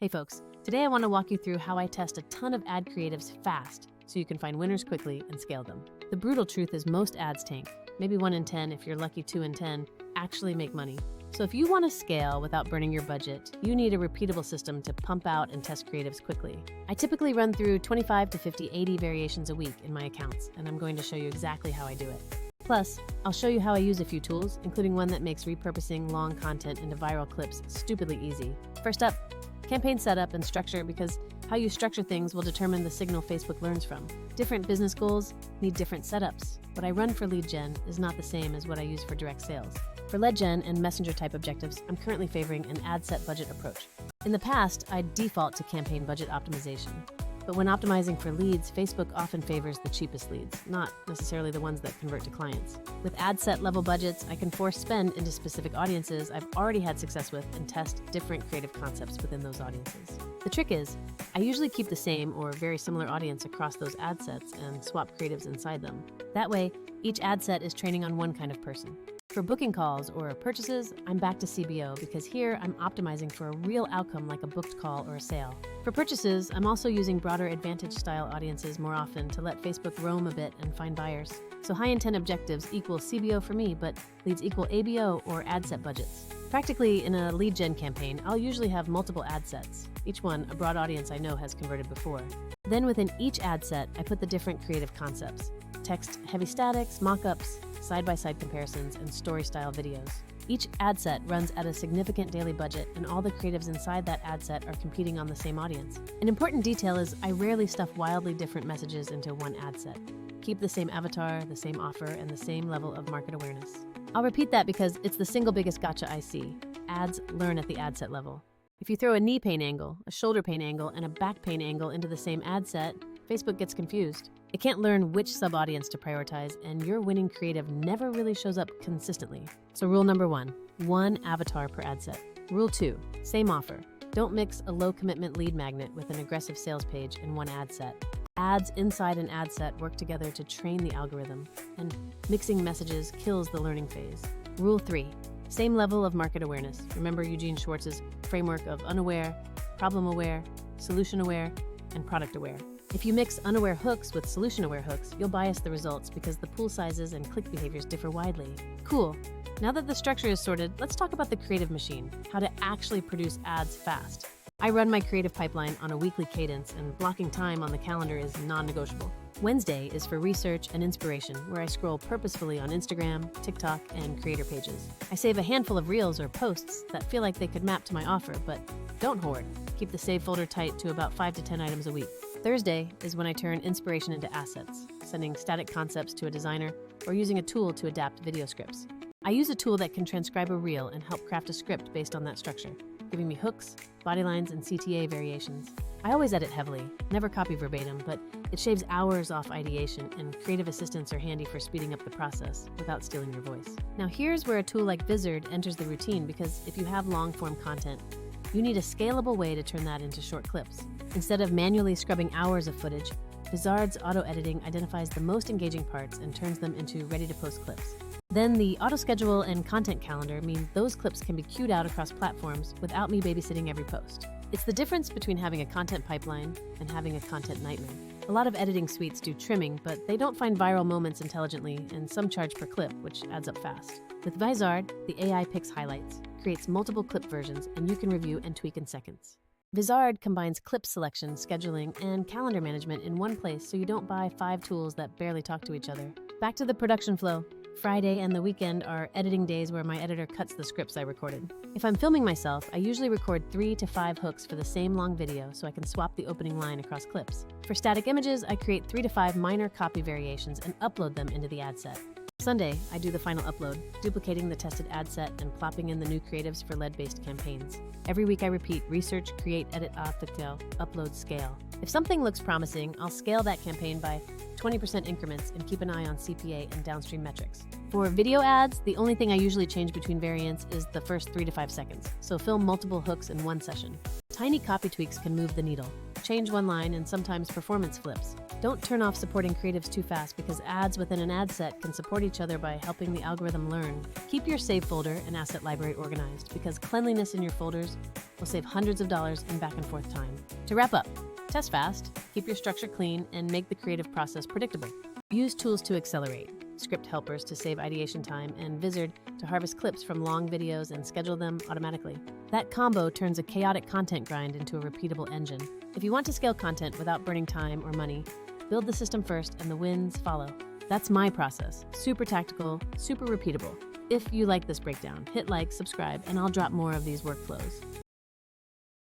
Hey folks, today I want to walk you through how I test a ton of ad creatives fast so you can find winners quickly and scale them. The brutal truth is most ads tank. Maybe 1 in 10, if you're lucky 2 in 10, actually make money. So if you want to scale without burning your budget, you need a repeatable system to pump out and test creatives quickly. I typically run through 25 to 50, 80 variations a week in my accounts, and I'm going to show you exactly how I do it. Plus, I'll show you how I use a few tools, including one that makes repurposing long content into viral clips stupidly easy. First up, campaign setup and structure, because how you structure things will determine the signal Facebook learns from. Different business goals need different setups. What I run for lead gen is not the same as what I use for direct sales. For lead gen and messenger type objectives, I'm currently favoring an ad set budget approach. In the past, I'd default to campaign budget optimization. But when optimizing for leads, Facebook often favors the cheapest leads, not necessarily the ones that convert to clients. With ad set level budgets, I can force spend into specific audiences I've already had success with and test different creative concepts within those audiences. The trick is, I usually keep the same or very similar audience across those ad sets and swap creatives inside them. That way, each ad set is training on one kind of person. For booking calls or purchases, I'm back to CBO because here I'm optimizing for a real outcome like a booked call or a sale. For purchases, I'm also using broader advantage-style audiences more often to let Facebook roam a bit and find buyers. So high-intent objectives equal CBO for me, but leads equal ABO or ad set budgets. Practically, in a lead gen campaign, I'll usually have multiple ad sets, each one a broad audience I know has converted before. Then within each ad set, I put the different creative concepts: text-heavy statics, mock-ups, side-by-side comparisons, and story-style videos. Each ad set runs at a significant daily budget, and all the creatives inside that ad set are competing on the same audience. An important detail is I rarely stuff wildly different messages into one ad set. Keep the same avatar, the same offer, and the same level of market awareness. I'll repeat that because it's the single biggest gotcha I see. Ads learn at the ad set level. If you throw a knee pain angle, a shoulder pain angle, and a back pain angle into the same ad set, Facebook gets confused. It can't learn which sub-audience to prioritize, and your winning creative never really shows up consistently. So rule number 1 avatar per ad set. Rule 2, same offer. Don't mix a low-commitment lead magnet with an aggressive sales page in one ad set. Ads inside an ad set work together to train the algorithm, and mixing messages kills the learning phase. Rule 3, same level of market awareness. Remember Eugene Schwartz's framework of unaware, problem-aware, solution-aware, and product-aware. If you mix unaware hooks with solution-aware hooks, you'll bias the results because the pool sizes and click behaviors differ widely. Cool. Now that the structure is sorted, let's talk about the creative machine, how to actually produce ads fast. I run my creative pipeline on a weekly cadence, and blocking time on the calendar is non-negotiable. Wednesday is for research and inspiration, where I scroll purposefully on Instagram, TikTok, and creator pages. I save a handful of reels or posts that feel like they could map to my offer, but don't hoard. Keep the save folder tight to about 5 to 10 items a week. Thursday is when I turn inspiration into assets, sending static concepts to a designer or using a tool to adapt video scripts. I use a tool that can transcribe a reel and help craft a script based on that structure, giving me hooks, bodylines, and CTA variations. I always edit heavily, never copy verbatim, but it shaves hours off ideation, and creative assistants are handy for speeding up the process without stealing your voice. Now here's where a tool like Vizard enters the routine, because if you have long-form content, you need a scalable way to turn that into short clips. Instead of manually scrubbing hours of footage, Vizard's auto-editing identifies the most engaging parts and turns them into ready-to-post clips. Then the auto-schedule and content calendar mean those clips can be queued out across platforms without me babysitting every post. It's the difference between having a content pipeline and having a content nightmare. A lot of editing suites do trimming, but they don't find viral moments intelligently, and some charge per clip, which adds up fast. With Vizard, the AI picks highlights, creates multiple clip versions, and you can review and tweak in seconds. Vizard combines clip selection, scheduling, and calendar management in one place so you don't buy 5 tools that barely talk to each other. Back to the production flow. Friday and the weekend are editing days where my editor cuts the scripts I recorded. If I'm filming myself, I usually record 3 to 5 hooks for the same long video so I can swap the opening line across clips. For static images, I create 3 to 5 minor copy variations and upload them into the ad set. Sunday, I do the final upload, duplicating the tested ad set and plopping in the new creatives for lead-based campaigns. Every week I repeat research, create, edit, upload, scale. If something looks promising, I'll scale that campaign by 20% increments and keep an eye on CPA and downstream metrics. For video ads, the only thing I usually change between variants is the first 3 to 5 seconds, so film multiple hooks in one session. Tiny copy tweaks can move the needle. Change one line and sometimes performance flips. Don't turn off supporting creatives too fast because ads within an ad set can support each other by helping the algorithm learn. Keep your save folder and asset library organized because cleanliness in your folders will save hundreds of dollars in back and forth time. To wrap up, test fast, keep your structure clean, and make the creative process predictable. Use tools to accelerate, script helpers to save ideation time, and Vizard to harvest clips from long videos and schedule them automatically. That combo turns a chaotic content grind into a repeatable engine. If you want to scale content without burning time or money, build the system first and the wins follow. That's my process. Super tactical, super repeatable. If you like this breakdown, hit like, subscribe, and I'll drop more of these workflows.